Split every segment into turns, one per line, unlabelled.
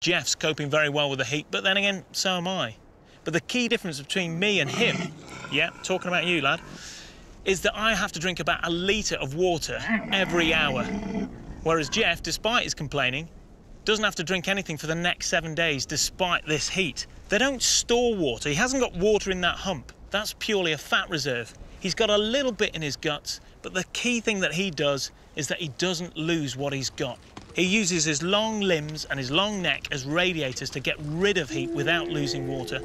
Jeff's coping very well with the heat, but then again, so am I. But the key difference between me and him, yeah, talking about you, lad, is that I have to drink about 1 litre of water every hour. Whereas Jeff, despite his complaining, doesn't have to drink anything for the next 7 days despite this heat. They don't store water. He hasn't got water in that hump. That's purely a fat reserve. He's got a little bit in his guts, but the key thing that he does is that he doesn't lose what he's got. He uses his long limbs and his long neck as radiators to get rid of heat without losing water.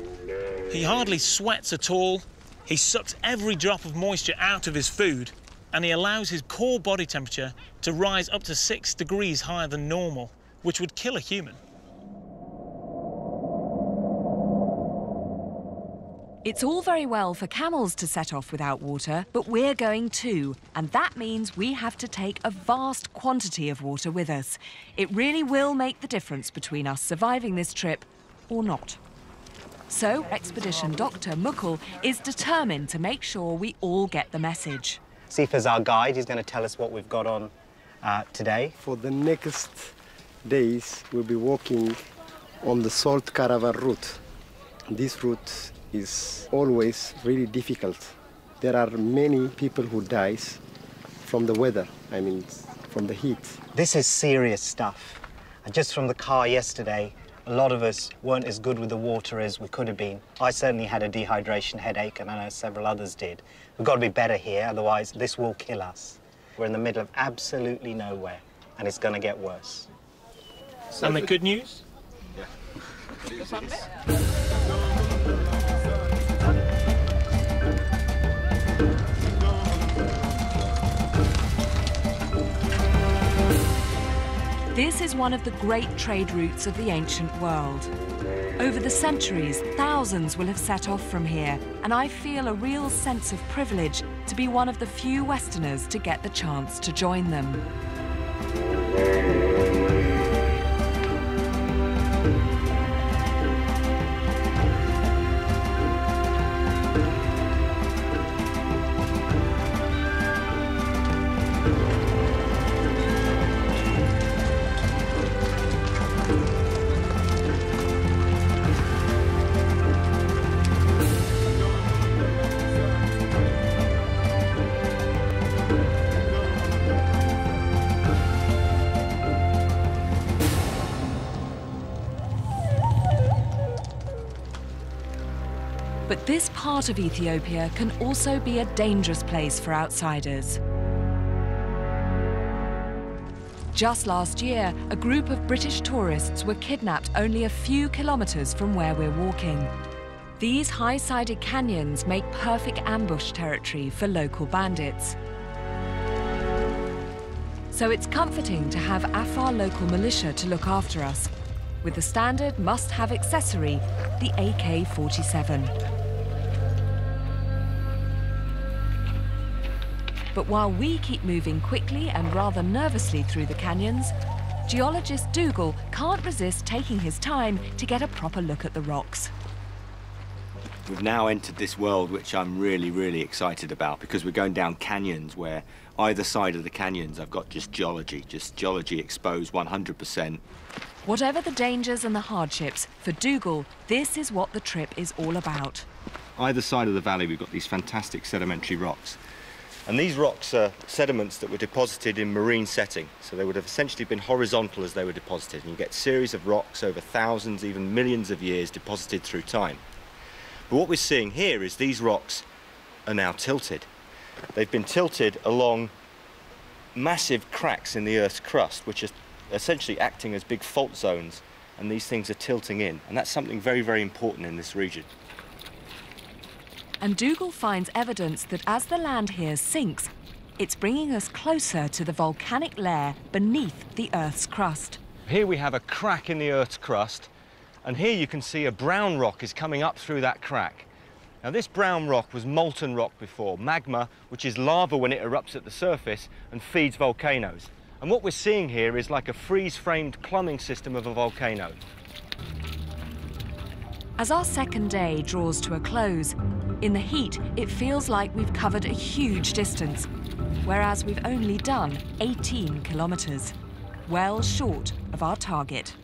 He hardly sweats at all. He sucks every drop of moisture out of his food, and he allows his core body temperature to rise up to 6 degrees higher than normal, which would kill a human.
It's all very well for camels to set off without water, but we're going too, and that means we have to take a vast quantity of water with us. It really will make the difference between us surviving this trip or not. So, Expedition Dr. Mukul is determined to make sure we all get the message.
Sifa's our guide. He's going to tell us what we've got on today.
For the next days, we'll be walking on the Salt Caravan route. This route is always really difficult. There are many people who dies from the weather, I mean, from the heat.
This is serious stuff. And just from the car yesterday, a lot of us weren't as good with the water as we could have been. I certainly had a dehydration headache, and I know several others did. We've got to be better here, otherwise this will kill us. We're in the middle of absolutely nowhere, and it's going to get worse.
And the good news?
This is one of the great trade routes of the ancient world. Over the centuries, thousands will have set off from here, and I feel a real sense of privilege to be one of the few Westerners to get the chance to join them. But this part of Ethiopia can also be a dangerous place for outsiders. Just last year, a group of British tourists were kidnapped only a few kilometers from where we're walking. These high-sided canyons make perfect ambush territory for local bandits. So it's comforting to have Afar local militia to look after us, with the standard must-have accessory, the AK-47. But while we keep moving quickly and rather nervously through the canyons, geologist Dougal can't resist taking his time to get a proper look at the rocks.
We've now entered this world which I'm really, really excited about, because we're going down canyons where either side of the canyons I've got just geology exposed 100%.
Whatever the dangers and the hardships, for Dougal, this is what the trip is all about.
Either side of the valley we've got these fantastic sedimentary rocks. And these rocks are sediments that were deposited in marine setting, so they would have essentially been horizontal as they were deposited, and you get a series of rocks over thousands, even millions of years deposited through time. But what we're seeing here is these rocks are now tilted. They've been tilted along massive cracks in the Earth's crust, which are essentially acting as big fault zones, and these things are tilting in, and that's something very, very important in this region.
And Dougal finds evidence that as the land here sinks, it's bringing us closer to the volcanic layer beneath the Earth's crust.
Here we have a crack in the Earth's crust, and here you can see a brown rock is coming up through that crack. Now this brown rock was molten rock before, magma, which is lava when it erupts at the surface and feeds volcanoes. And what we're seeing here is like a freeze-framed plumbing system of a volcano.
As our second day draws to a close, in the heat, it feels like we've covered a huge distance, whereas we've only done 18 kilometers, well short of our target.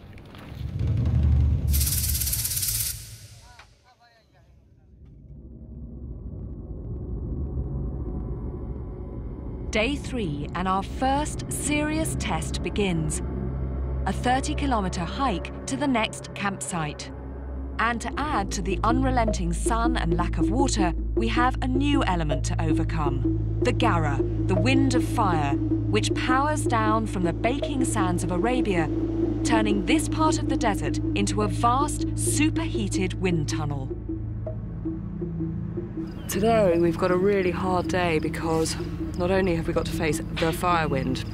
Day 3 and our first serious test begins. A 30-kilometre hike to the next campsite. And to add to the unrelenting sun and lack of water, we have a new element to overcome. The Gara, the wind of fire, which powers down from the baking sands of Arabia, turning this part of the desert into a vast, superheated wind tunnel.
Today we've got a really hard day because not only have we got to face the fire wind,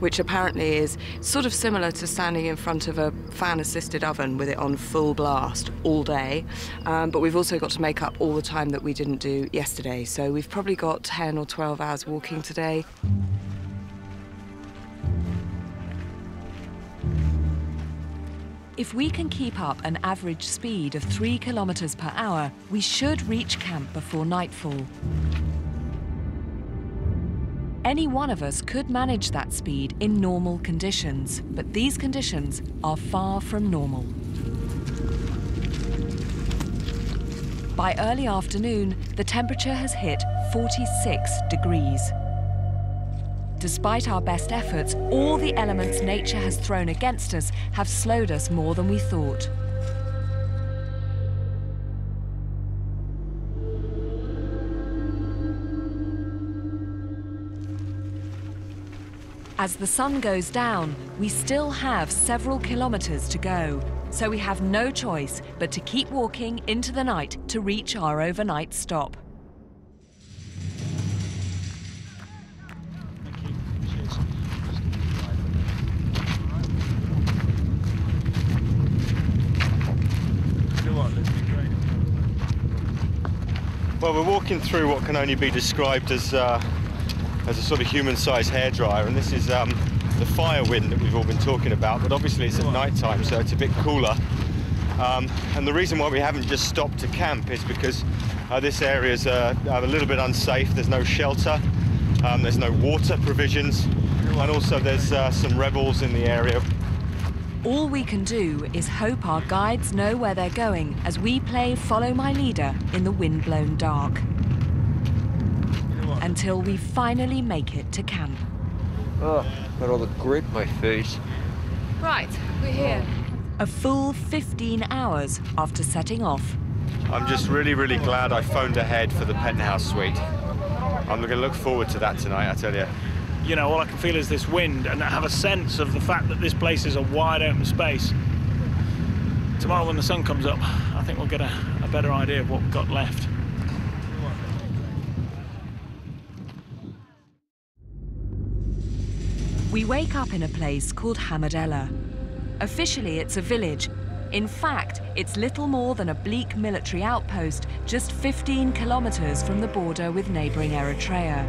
which apparently is sort of similar to standing in front of a fan-assisted oven with it on full blast all day, but we've also got to make up all the time that we didn't do yesterday. So we've probably got 10 or 12 hours walking today.
If we can keep up an average speed of 3 kilometres per hour, we should reach camp before nightfall. Any one of us could manage that speed in normal conditions, but these conditions are far from normal. By early afternoon, the temperature has hit 46 degrees. Despite our best efforts, all the elements nature has thrown against us have slowed us more than we thought. As the sun goes down, we still have several kilometers to go, so we have no choice but to keep walking into the night to reach our overnight stop.
Well, we're walking through what can only be described as a sort of human-sized hairdryer, and this is the fire wind that we've all been talking about, but obviously it's at night time, so it's a bit cooler. And the reason why we haven't just stopped to camp is because this area is a little bit unsafe. There's no shelter, there's no water provisions, and also there's some rebels in the area.
All we can do is hope our guides know where they're going as we play Follow My Leader in the wind-blown dark. Until we finally make it to camp.
Oh, got all the grit in my face.
Right, we're here.
A full 15 hours after setting off.
I'm just really glad I phoned ahead for the penthouse suite. I'm going to look forward to that tonight, I tell you.
You know, all I can feel is this wind, and I have a sense of the fact that this place is a wide open space. Tomorrow when the sun comes up, I think we'll get a better idea of what we've got left.
We wake up in a place called Hamadella. Officially, it's a village. In fact, it's little more than a bleak military outpost just 15 kilometers from the border with neighboring Eritrea.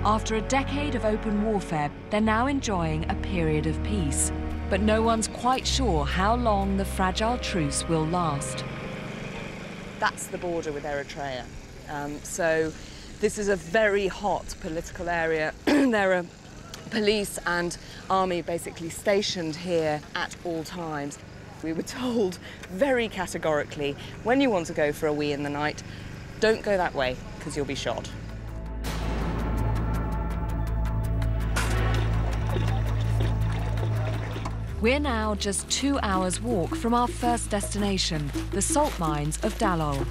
After a decade of open warfare, they're now enjoying a period of peace. But no one's quite sure how long the fragile truce will last.
That's the border with Eritrea. So this is a very hot political area. There are police and army basically stationed here at all times. We were told very categorically, when you want to go for a wee in the night, don't go that way because you'll be shot.
We're now just 2 hours' walk from our first destination, the salt mines of Dallol.